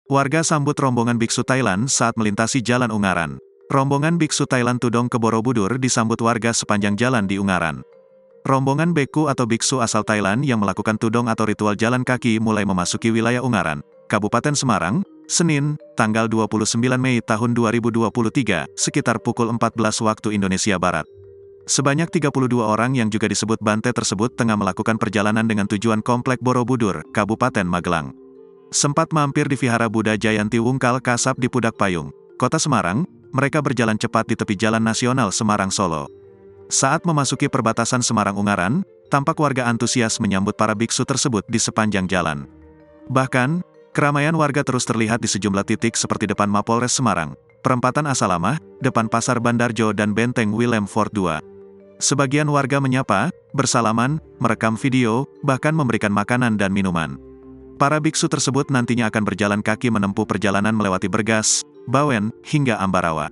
Warga sambut rombongan biksu Thailand saat melintasi Jalan Ungaran. Rombongan biksu Thailand Tudong ke Borobudur disambut warga sepanjang jalan di Ungaran. Rombongan beku atau biksu asal Thailand yang melakukan tudong atau ritual jalan kaki mulai memasuki wilayah Ungaran, Kabupaten Semarang, Senin, tanggal 29 Mei tahun 2023, sekitar pukul 14 waktu Indonesia Barat. Sebanyak 32 orang yang juga disebut Bante tersebut tengah melakukan perjalanan dengan tujuan Komplek Borobudur, Kabupaten Magelang. Sempat mampir di Vihara Buddha Jayanti Wungkal Kasab di Pudak Payung, Kota Semarang, mereka berjalan cepat di tepi Jalan Nasional Semarang-Solo. Saat memasuki perbatasan Semarang-Ungaran, tampak warga antusias menyambut para biksu tersebut di sepanjang jalan. Bahkan, keramaian warga terus terlihat di sejumlah titik seperti depan Mapolres Semarang, Perempatan Asalamah, depan Pasar Bandarjo dan Benteng Willem Fort II. Sebagian warga menyapa, bersalaman, merekam video, bahkan memberikan makanan dan minuman. Para biksu tersebut nantinya akan berjalan kaki menempuh perjalanan melewati Bergas, Bawen, hingga Ambarawa.